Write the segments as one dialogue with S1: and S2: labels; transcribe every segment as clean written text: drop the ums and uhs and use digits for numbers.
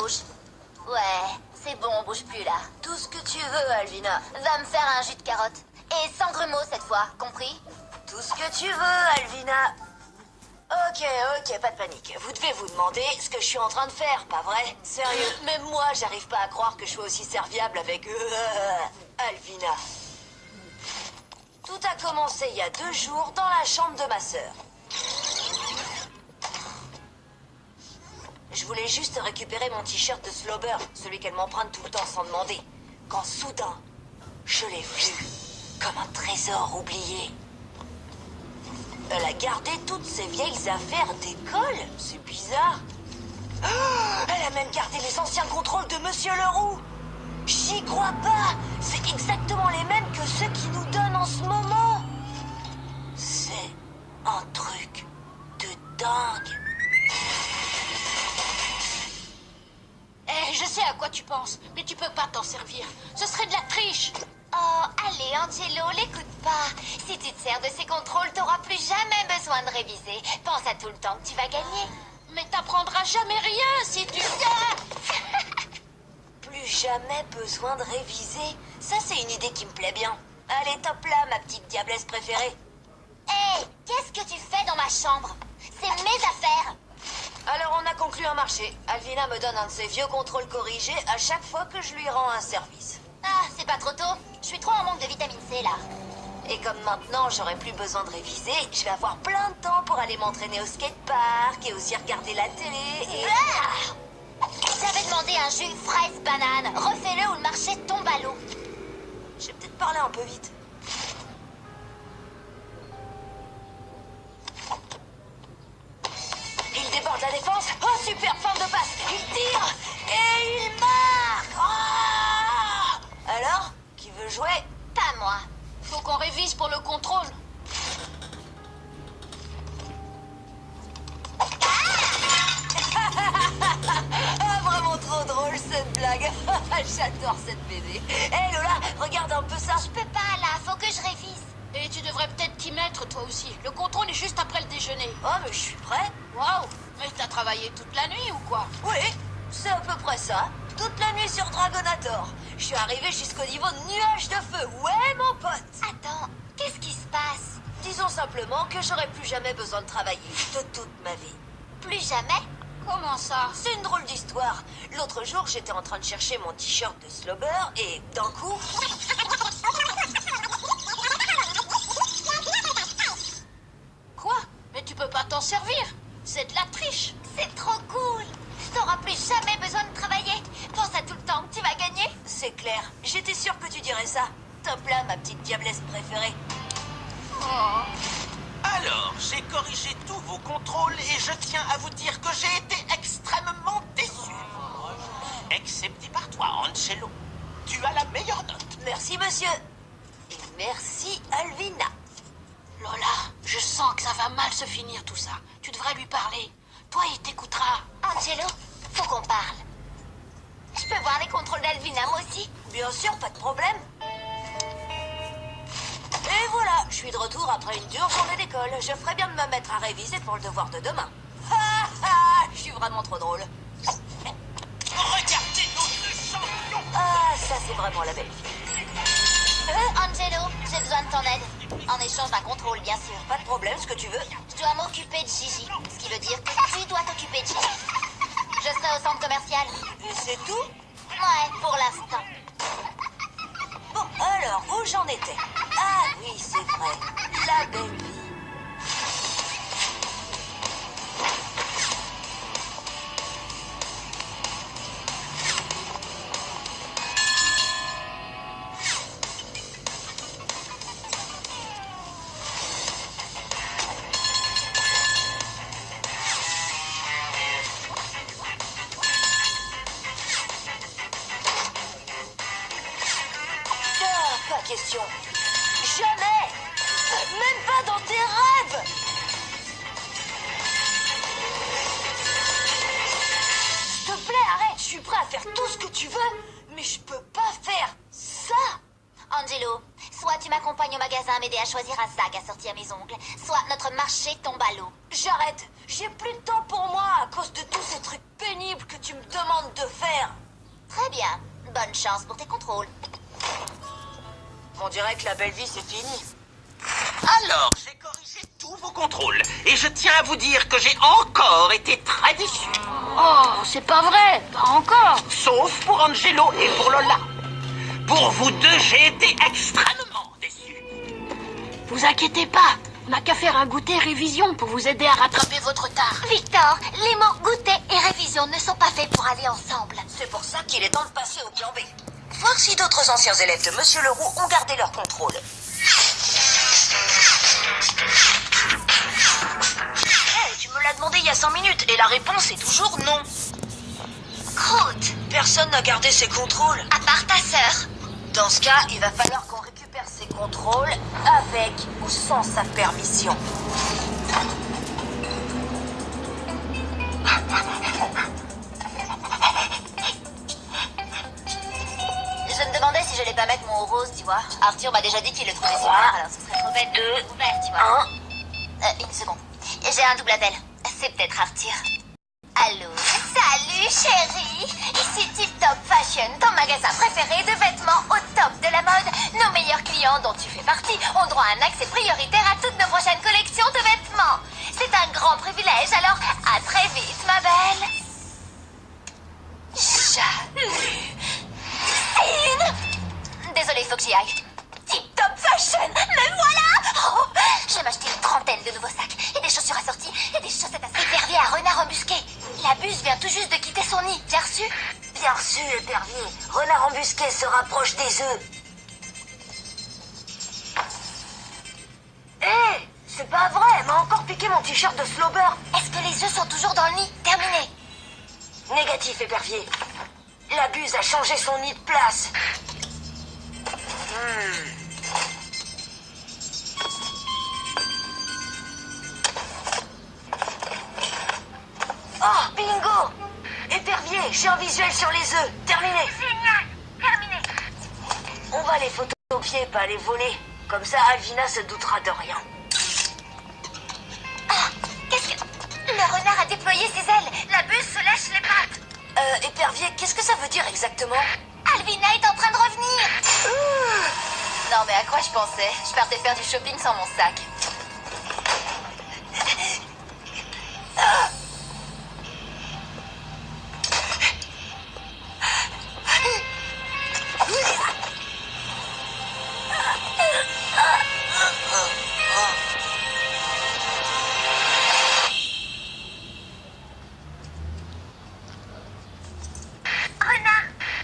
S1: bouge. Ouais, c'est bon, on bouge plus là.
S2: Tout ce que tu veux, Alvina.
S1: Va me faire un jus de carotte. Et sans grumeaux cette fois, compris?
S2: Tout ce que tu veux, Alvina. Ok, pas de panique. Vous devez vous demander ce que je suis en train de faire, pas vrai? Sérieux, même moi, j'arrive pas à croire que je sois aussi serviable avec Alvina. Tout a commencé il y a 2 jours dans la chambre de ma sœur. Je voulais juste récupérer mon t-shirt de Slobber, celui qu'elle m'emprunte tout le temps sans demander. Quand soudain, je l'ai vu comme un trésor oublié. Elle a gardé toutes ses vieilles affaires d'école. C'est bizarre. Oh, elle a même gardé les anciens contrôles de Monsieur Leroux. J'y crois pas. C'est exactement les mêmes que ceux qui nous donnent en ce moment. C'est un truc de dingue.
S3: Je sais à quoi tu penses, mais tu peux pas t'en servir. Ce serait de la triche.
S1: Oh, allez, Angelo, l'écoute pas. Si tu te sers de ces contrôles, t'auras plus jamais besoin de réviser. Pense à tout le temps que tu vas gagner.
S3: Mais t'apprendras jamais rien si tu...
S2: Plus jamais besoin de réviser. Ça, c'est une idée qui me plaît bien. Allez, top là, ma petite diablesse préférée.
S1: Hé, qu'est-ce que tu fais dans ma chambre? C'est mes affaires.
S2: Alors, on a conclu un marché. Alvina me donne un de ses vieux contrôles corrigés à chaque fois que je lui rends un service.
S1: Ah, c'est pas trop tôt. Je suis trop en manque de vitamine C, là.
S2: Et comme maintenant, j'aurai plus besoin de réviser, je vais avoir plein de temps pour aller m'entraîner au skatepark et aussi regarder la télé et...
S1: Ah, j'avais demandé un jus fraise banane. Refais-le ou le marché tombe à l'eau.
S2: J'ai peut-être parlé un peu vite. Il déborde la défense. Oh, super forme de passe. Il tire et il marque. Oh, alors, qui veut jouer?
S1: Pas moi.
S3: Faut qu'on révise pour le contrôle.
S2: Ah, vraiment trop drôle cette blague. J'adore cette BD. Hé Lola, regarde un peu ça.
S1: Je peux pas, là. Faut que je révise.
S3: Et tu devrais peut-être t'y mettre, toi aussi. Le contrôle est juste après le déjeuner.
S2: Oh, mais je suis prêt.
S3: Waouh! Mais t'as travaillé toute la nuit ou quoi?
S2: Oui, c'est à peu près ça. Toute la nuit sur Dragonator. Je suis arrivé jusqu'au niveau de nuage de feu. Ouais, mon pote.
S1: Attends, qu'est-ce qui se passe?
S2: Disons simplement que j'aurai plus jamais besoin de travailler de toute ma vie.
S1: Plus jamais?
S3: Comment ça?
S2: C'est une drôle d'histoire. L'autre jour, j'étais en train de chercher mon t-shirt de Slobber et d'un coup...
S3: Quoi? Mais tu peux pas t'en servir. C'est de la triche.
S1: C'est trop cool. T'auras plus jamais besoin de travailler. Pense à tout le temps que tu vas gagner.
S2: C'est clair. J'étais sûre que tu dirais ça. Top là, ma petite diablesse préférée.
S3: Oh.
S4: Alors, j'ai corrigé tous vos contrôles et je tiens à vous dire que j'ai été extrêmement déçu. Excepté par toi, Angelo. Tu as la meilleure note.
S2: Merci, monsieur. Et merci, Alvina.
S3: Lola, je sens que ça va mal se finir tout ça. Tu devrais lui parler. Toi, il t'écoutera.
S1: Angelo, faut qu'on parle. Je peux voir les contrôles d'Alvina, moi aussi?
S2: Bien sûr, pas de problème. Et voilà, je suis de retour après une dure journée d'école. Je ferais bien de me mettre à réviser pour le devoir de demain. Ha ha, je suis vraiment trop drôle.
S4: Regardez notre champion.
S2: Ah, ça c'est vraiment la belle vie.
S1: Angelo, j'ai besoin de ton aide. En échange d'un contrôle, bien sûr.
S2: Pas de problème, ce que tu veux.
S1: Je dois m'occuper de Gigi. Ce qui veut dire que tu dois t'occuper de Gigi. Je serai au centre commercial.
S2: Et c'est tout?
S1: Ouais, pour l'instant.
S2: Bon, alors, où j'en étais? Ah oui, c'est vrai. La belle vie. Ah, pas question. Jamais! Même pas dans tes rêves! S'il te plaît, arrête, je suis prêt à faire tout ce que tu veux, mais je peux pas faire ça!
S1: Angelo, soit tu m'accompagnes t'accompagne au magasin m'aider à choisir un sac assorti à mes ongles, soit notre marché tombe à l'eau.
S2: J'arrête. J'ai plus de temps pour moi à cause de tous ces trucs pénibles que tu me demandes de faire.
S1: Très bien. Bonne chance pour tes contrôles.
S2: On dirait que la belle vie, c'est fini.
S4: Alors, j'ai corrigé tous vos contrôles. Et je tiens à vous dire que j'ai encore été très déçu.
S3: Oh, c'est pas vrai, pas encore.
S4: Sauf pour Angelo et pour Lola. Pour vous deux, j'ai été extrêmement déçu.
S3: Vous inquiétez pas, on n'a qu'à faire un goûter révision pour vous aider à rattraper votre retard.
S1: Victor, les mots goûter et révision ne sont pas faits pour aller ensemble.
S2: C'est pour ça qu'il est temps de passer au plan B. Voir si d'autres anciens élèves de Monsieur Leroux ont gardé leur contrôle. Hey, tu me l'as demandé il y a 5 minutes et la réponse est toujours non.
S1: Croûte,
S2: Personne n'a gardé ses contrôles.
S1: à part ta sœur.
S2: Dans ce cas, il va falloir qu'on récupère ses contrôles avec ou sans sa permission.
S1: Je me demandais si j'allais pas mettre mon haut rose, tu vois. Arthur m'a déjà dit qu'il le trouvait super, alors ce serait trop bête de ouvert, tu vois. Une seconde. J'ai un double appel. C'est peut-être Arthur. Allô? Salut, chérie. Ici Tip Top Fashion, ton magasin préféré de vêtements au top de la mode. Nos meilleurs clients, dont tu fais partie, ont droit à un accès prioritaire à toutes nos prochaines collections de vêtements. C'est un grand privilège, alors à très vite, ma belle. Désolée, faut que j'y aille. Tip Top Fashion, me voilà! Oh, je vais m'acheter une trentaine de nouveaux sacs, et des chaussures assorties, et des chaussettes à épervier à renard embusqué. La buse vient tout juste de quitter son nid, j'ai reçu?
S2: Bien reçu, épervier. Renard embusqué se rapproche des œufs. Hé, c'est pas vrai, elle m'a encore piqué mon t-shirt de Slobber.
S1: Est-ce que les œufs sont toujours dans le nid? Terminé.
S2: Négatif, épervier. La buse a changé son nid de place. Oh, bingo! Épervier, j'ai un visuel sur les œufs. Terminé.
S1: Génial. Terminé.
S2: On va les photocopier, pas les voler. Comme ça, Alvina se doutera de rien.
S1: Ah, qu'est-ce que... Le renard a déployé ses ailes. La buse se lèche les pattes.
S2: Épervier, qu'est-ce que ça veut dire exactement?
S1: Alvina est en train de revenir. Non, mais à quoi je pensais? Je partais faire du shopping sans mon sac.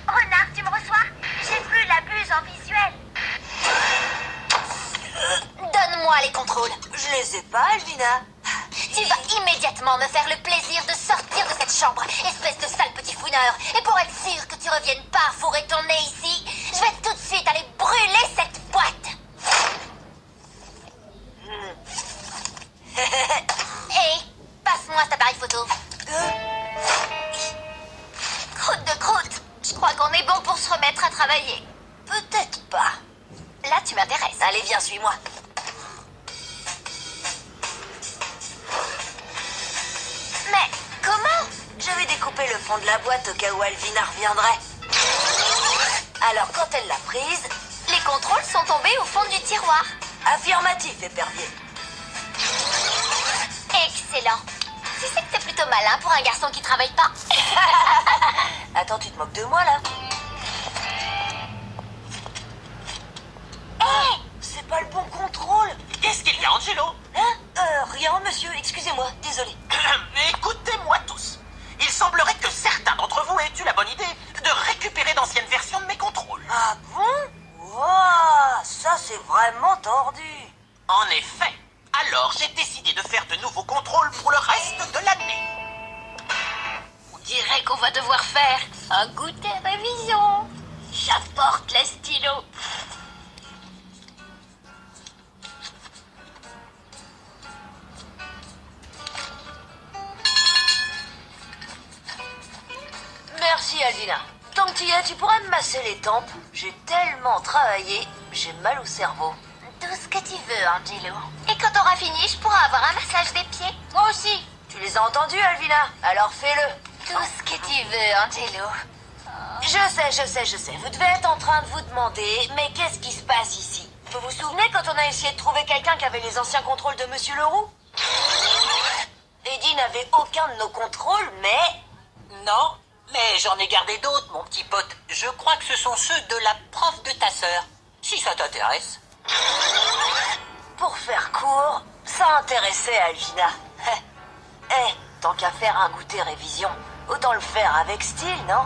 S1: Renard, tu me reçois? J'ai vu la buse en visuel. Donne-moi les contrôles.
S2: Je les ai pas, Alvina.
S1: Tu vas immédiatement me faire le plaisir de sortir de cette chambre, espèce de sale petit fouineur. Et pour être sûr que tu reviennes pas fourrer ton nez ici, je vais tout de suite aller brûler cette boîte. Hé, passe-moi cet appareil photo. Croûte de croûte, je crois qu'on est bon pour se remettre à travailler.
S2: Peut-être pas.
S1: Là, tu m'intéresses.
S2: Allez, viens, suis-moi.
S1: Mais comment?
S2: Je vais découper le fond de la boîte au cas où Alvina reviendrait. Alors, quand elle l'a prise...
S1: Les contrôles sont tombés au fond du tiroir.
S2: Affirmatif, épervier.
S1: Excellent. Tu sais que c'est plutôt malin pour un garçon qui travaille pas.
S2: Attends, tu te moques de moi, là?
S1: Hé,
S2: C'est pas le bon contrôle.
S4: Qu'est-ce qu'il y a, Angelo?
S2: Rien, monsieur, excusez-moi, désolé.
S4: Écoutez-moi tous. Il semblerait que certains d'entre vous aient eu la bonne idée de récupérer d'anciennes versions de mes contrôles.
S2: Ah bon? Wow, ça c'est vraiment tordu.
S4: En effet. Alors, j'ai décidé de faire de nouveaux contrôles pour le reste de l'année.
S3: On dirait qu'on va devoir faire un goûter révision. J'apporte les stylos.
S2: Merci, Alvina. Tant que tu y es, tu pourras me masser les tempes. J'ai tellement travaillé, j'ai mal au cerveau.
S1: tu veux, Angelo. Et quand t'auras fini, je pourrai avoir un massage des pieds.
S3: Moi aussi.
S2: Tu les as entendus, Alvina? Alors fais-le.
S1: Tout ce que tu veux, Angelo.
S2: Je sais. Vous devez être en train de vous demander, mais qu'est-ce qui se passe ici? Vous vous souvenez quand on a essayé de trouver quelqu'un qui avait les anciens contrôles de Monsieur Leroux? Eddie n'avait aucun de nos contrôles, mais...
S4: Non, mais j'en ai gardé d'autres, mon petit pote. Je crois que ce sont ceux de la prof de ta sœur. Si ça t'intéresse.
S2: Pour faire court, ça intéressait Alvina. Tant qu'à faire un goûter révision, autant le faire avec style, non?